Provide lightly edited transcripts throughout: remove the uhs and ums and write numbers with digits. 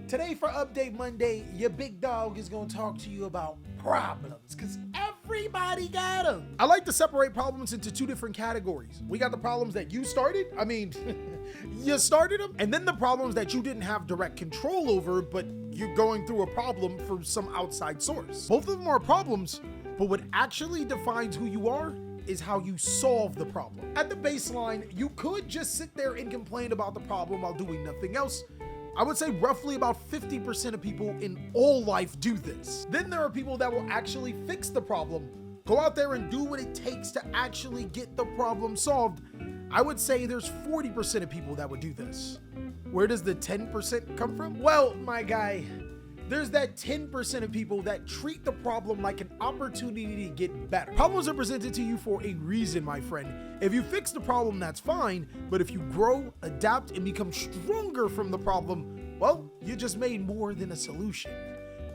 Today for Update Monday, your big dog is gonna talk to you about problems, because everybody got them. I like to separate problems into two different categories. We got the problems that you started, you started them, and then the problems that you didn't have direct control over, but you're going through a problem from some outside source. Both of them are problems, but what actually defines who you are is how you solve the problem. At the baseline, you could just sit there and complain about the problem while doing nothing else. I would say roughly about 50% of people in all life do this. Then there are people that will actually fix the problem, go out there and do what it takes to actually get the problem solved. I would say there's 40% of people that would do this. Where does the 10% come from? Well, my guy, there's that 10% of people that treat the problem like an opportunity to get better. Problems are presented to you for a reason, my friend. If you fix the problem, that's fine, but if you grow, adapt, and become stronger from the problem, well, you just made more than a solution.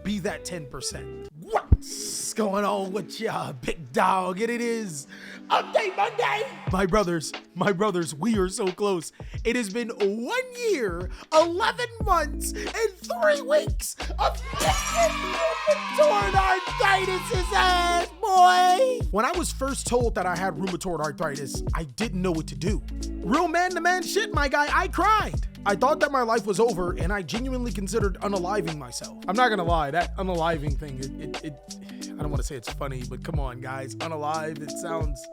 Be that 10%. What's going on with ya, big dog? And it is Update Monday! My brothers, we are so close. It has been 1 year, 11 months, and 3 weeks of rheumatoid arthritis' ass, boy! When I was first told that I had rheumatoid arthritis, I didn't know what to do. Real man-to-man shit, my guy, I cried. I thought that my life was over, and I genuinely considered unaliving myself. I'm not gonna lie, that unaliving thing, I don't want to say it's funny, but come on, guys, unalive, it sounds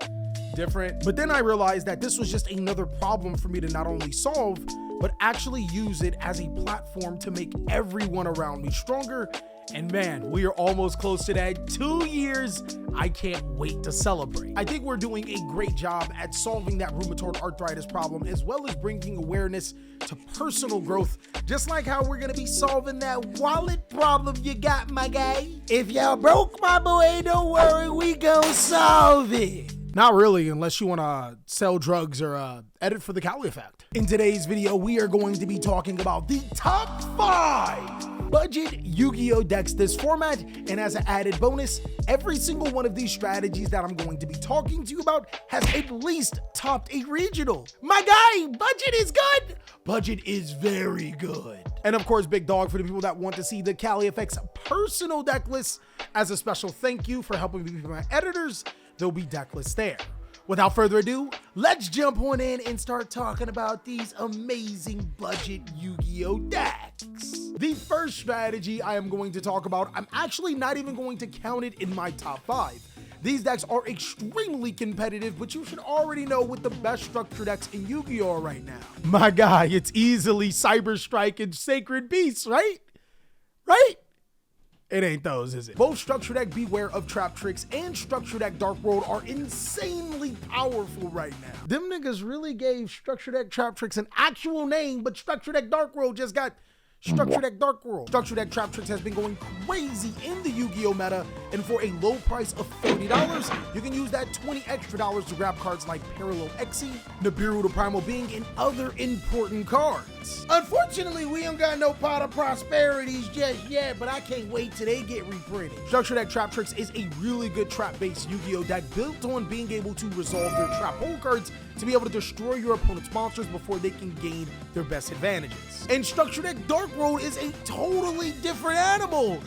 different. But then I realized that this was just another problem for me to not only solve, but actually use it as a platform to make everyone around me stronger. And man, we are almost close to that 2 years. I can't wait to celebrate. I think we're doing a great job at solving that rheumatoid arthritis problem, as well as bringing awareness to personal growth, just like how we're gonna be solving that wallet problem you got, my guy. If y'all broke, my boy, don't worry, we gon' solve it. Not really, unless you wanna sell drugs or edit for the Calieffect. In today's video, we are going to be talking about the top 5 budget Yu-Gi-Oh decks this format, and as an added bonus, every single one of these strategies that I'm going to be talking to you about has at least topped a regional. My guy, budget is good. Budget is very good. And of course, big dog, for the people that want to see the Calieffect's personal deck lists, as a special thank you for helping me with my editors, there'll be deck lists there. Without further ado, let's jump on in and start talking about these amazing budget Yu-Gi-Oh decks. The first strategy I am going to talk about, I'm actually not even going to count it in my top 5. These decks are extremely competitive, but you should already know what the best structure decks in Yu-Gi-Oh are right now. My guy, it's easily Cyber Strike and Sacred Beasts, right? Right? It ain't those, is it? Both Structure Deck Beware of Trap Tricks and Structure Deck Dark World are insanely powerful right now. Them niggas really gave Structure Deck Trap Tricks an actual name, but Structure Deck Dark World just got Structure Deck Dark World. Structure Deck Trap Tricks has been going crazy in the Yu-Gi-Oh meta, and for a low price of $30, you can use that $20 extra to grab cards like Parallel Xe, Nibiru the Primal Being, and other important cards. Unfortunately, we ain't got no Pot of Prosperities just yet, but I can't wait till they get reprinted. Structure Deck Trap Tricks is a really good trap-based Yu-Gi-Oh deck built on being able to resolve their trap hole cards to be able to destroy your opponent's monsters before they can gain their best advantages. And Structure Deck Dark World is a totally different animal.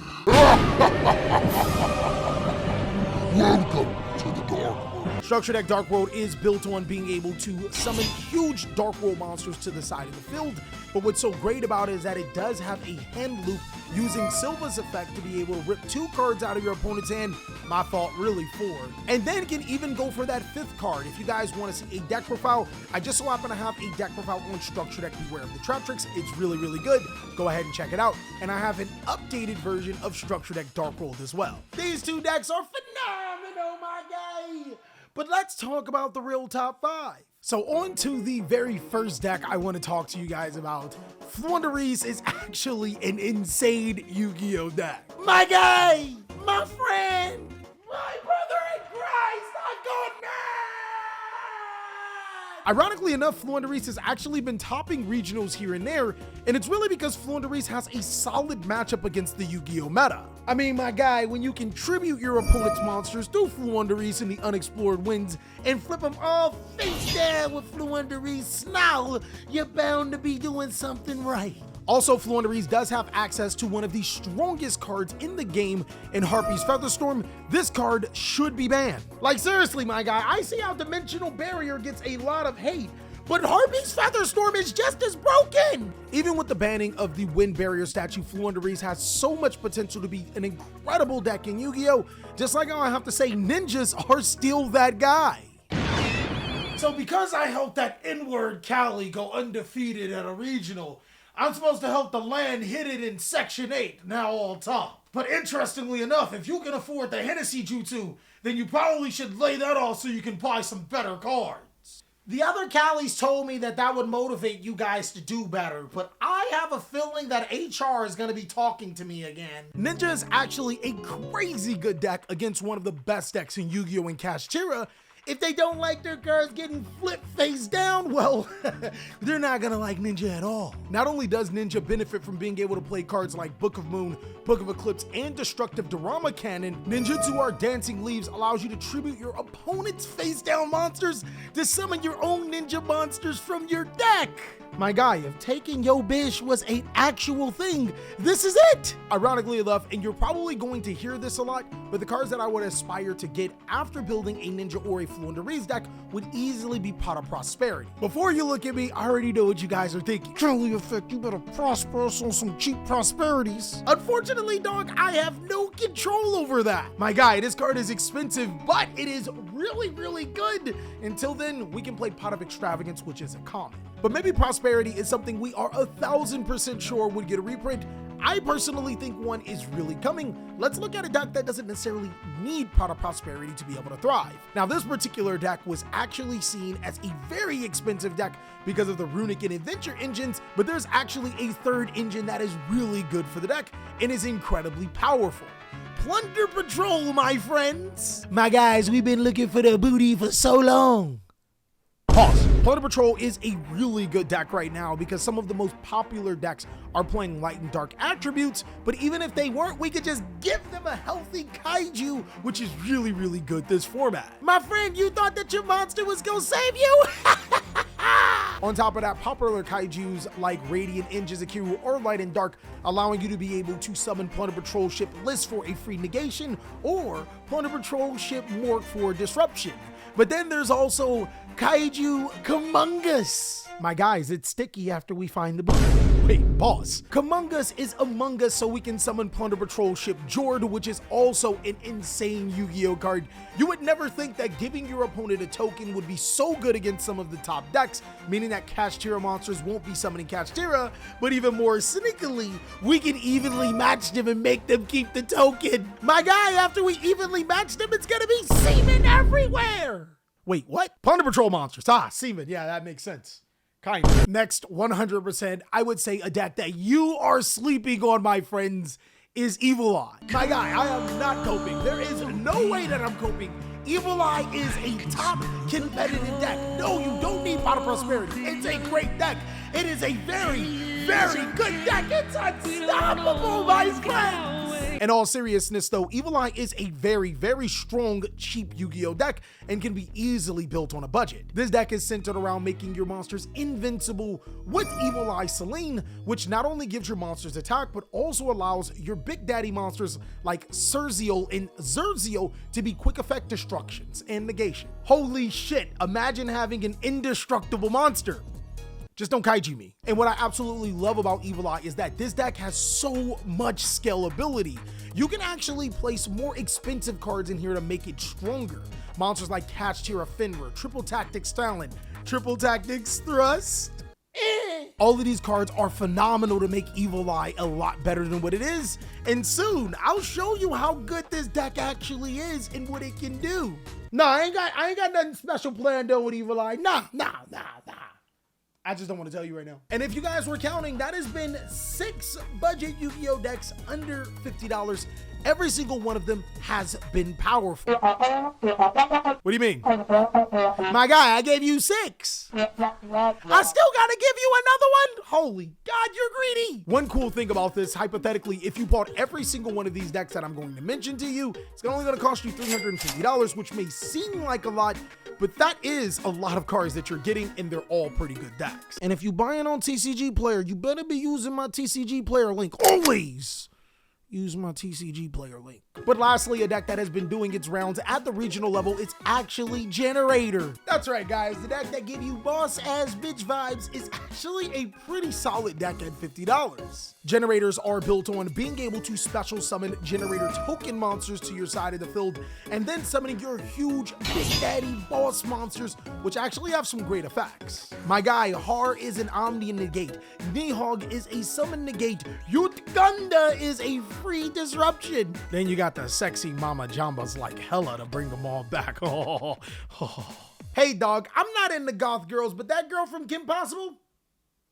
Welcome to the Dark World. Structure Deck Dark World is built on being able to summon huge Dark World monsters to the side of the field, but what's so great about it is that it does have a hand loop using Silva's effect to be able to rip 2 cards out of your opponent's hand, my fault, really 4, and then can even go for that 5th card. If you guys want to see a deck profile, I just so happen to have a deck profile on Structure Deck Beware of the Trap Tricks. It's really, really good. Go ahead and check it out. And I have an updated version of Structure Deck Dark World as well. These 2 decks are phenomenal, my guy. But let's talk about the real top 5. So on to the very first deck I want to talk to you guys about. Flunderies is actually an insane Yu-Gi-Oh deck. My guy, my friend, my brother in Christ, I've gone mad! Ironically enough, Flunderies has actually been topping regionals here and there, and it's really because Flunderies has a solid matchup against the Yu-Gi-Oh meta. I mean, my guy, when you can tribute your opponent's monsters through Flunderies in the unexplored winds and flip them all face down with Flunderies, now you're bound to be doing something right. Also, Floowandereeze does have access to one of the strongest cards in the game in Harpy's Featherstorm. This card should be banned. Like seriously, my guy, I see how Dimensional Barrier gets a lot of hate, but Harpy's Featherstorm is just as broken! Even with the banning of the Wind Barrier statue, Floowandereeze has so much potential to be an incredible deck in Yu-Gi-Oh! Just like how I have to say ninjas are still that guy. So because I helped that N-word Cali go undefeated at a regional, I'm supposed to help the land hit it in Section 8, now all top. But interestingly enough, if you can afford the Hennessy Jutsu, then you probably should lay that off so you can buy some better cards. The other Callies told me that would motivate you guys to do better, but I have a feeling that HR is going to be talking to me again. Ninja is actually a crazy good deck against one of the best decks in Yu-Gi-Oh! And Kashtira. If they don't like their cards getting flipped face down, well, they're not gonna like Ninja at all. Not only does Ninja benefit from being able to play cards like Book of Moon, Book of Eclipse, and Destructive Dorama Cannon, Ninjutsu Art Dancing Leaves allows you to tribute your opponent's face down monsters to summon your own ninja monsters from your deck. My guy, if taking yo bish was an actual thing, this is it! Ironically enough, and you're probably going to hear this a lot, but the cards that I would aspire to get after building a Ninja or a Floowandereeze deck would easily be Pot of Prosperity. Before you look at me, I already know what you guys are thinking. Calieffect, you better prosper us on some cheap prosperities. Unfortunately, dog, I have no control over that. My guy, this card is expensive, but it is really, really good. Until then, we can play Pot of Extravagance, which is a common. But maybe Prosperity is something we are 1000% sure would get a reprint. I personally think one is really coming. Let's look at a deck that doesn't necessarily need Pot of Prosperity to be able to thrive. Now, this particular deck was actually seen as a very expensive deck because of the Runic and Adventure engines, but there's actually a third engine that is really good for the deck and is incredibly powerful. Plunder Patrol, my friends! My guys, we've been looking for the booty for so long. Pause. Plunder Patrol is a really good deck right now because some of the most popular decks are playing light and dark attributes, but even if they weren't, we could just give them a healthy kaiju, which is really, really good this format. My friend, you thought that your monster was gonna save you? On top of that, popular kaijus like Radiant Injizakiru or Light and Dark, allowing you to be able to summon Plunder Patrol Ship List for a free negation or Plunder Patrol Ship Mork for disruption. But then there's also Kaiju Kamungus. My guys, it's sticky after we find the book. Wait, pause. Kamungus is among us so we can summon Plunder Patrol Ship Jord, which is also an insane Yu-Gi-Oh card. You would never think that giving your opponent a token would be so good against some of the top decks, meaning that Kashtira monsters won't be summoning Kashtira, but even more sneakily, we can evenly match them and make them keep the token. My guy, after we evenly match them, it's gonna be semen everywhere. Wait, what? Plunder Patrol monsters. Ah, semen. Yeah, that makes sense. Kind of. Next, 100%, I would say a deck that you are sleeping on, my friends, is Evil Eye. My guy, I am not coping. There is no way that I'm coping. Evil Eye is a top competitive deck. No, you don't need Pot of Prosperity. It's a great deck. It is a very, very good deck. It's unstoppable, my friends. In all seriousness though, Evil Eye is a very, very strong, cheap Yu-Gi-Oh deck and can be easily built on a budget. This deck is centered around making your monsters invincible with Evil Eye Selene, which not only gives your monsters attack, but also allows your big daddy monsters like Serziel and Zerziel to be quick effect destructions and negation. Holy shit, imagine having an indestructible monster. Just don't kaiju me. And what I absolutely love about Evil Eye is that this deck has so much scalability. You can actually place more expensive cards in here to make it stronger. Monsters like Kashtira Fenrir, Triple Tactics Talon, Triple Tactics Thrust. All of these cards are phenomenal to make Evil Eye a lot better than what it is. And soon, I'll show you how good this deck actually is and what it can do. Nah, I ain't got nothing special planned though with Evil Eye. Nah. I just don't want to tell you right now. And if you guys were counting, that has been 6 budget Yu-Gi-Oh decks under $50. Every single one of them has been powerful. What do you mean? My guy, I gave you 6. I still gotta give you another one? Holy God. God, you're greedy. One cool thing about this, hypothetically, if you bought every single one of these decks that I'm going to mention to you, it's only going to cost you $350, which may seem like a lot, but that is a lot of cards that you're getting, and they're all pretty good decks. And if you buy it on TCG Player, you better be using my TCG Player link. Always use my TCG Player link. But lastly, a deck that has been doing its rounds at the regional level, it's actually Generator. That's right, guys. The deck that give you boss-ass bitch vibes is actually a pretty solid deck at $50. Generators are built on being able to special summon generator token monsters to your side of the field, and then summoning your huge Big Daddy boss monsters, which actually have some great effects. My guy, Har is an Omni Negate, Nihog is a Summon Negate, Yutgunda is a free disruption. Then you got the sexy Mama Jambas like hella to bring them all back. Hey dog, I'm not into goth girls, but that girl from Kim Possible,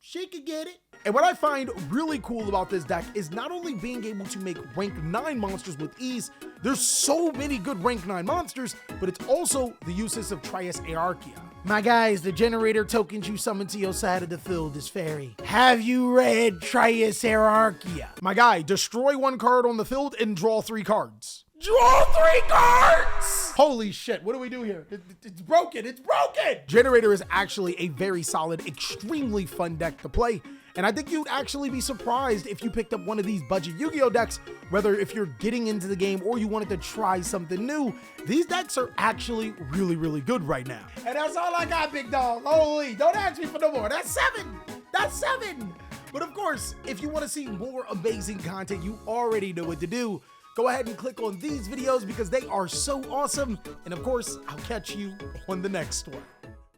she could get it. And what I find really cool about this deck is not only being able to make rank 9 monsters with ease, there's so many good rank 9 monsters, but it's also the uses of Trias Hierarchia. My guys, the generator tokens you summon to your side of the field is fairy. Have you read Trias Hierarchia? My guy, destroy 1 card on the field and draw 3 cards. Draw 3 cards! Holy shit, what do we do here? It's broken, it's broken! Generator is actually a very solid, extremely fun deck to play. And I think you'd actually be surprised if you picked up one of these budget Yu-Gi-Oh decks, whether if you're getting into the game or you wanted to try something new. These decks are actually really, really good right now. And that's all I got, big dog. Holy, don't ask me for no more. That's 7. That's 7. But of course, if you want to see more amazing content, you already know what to do. Go ahead and click on these videos because they are so awesome. And of course, I'll catch you on the next one.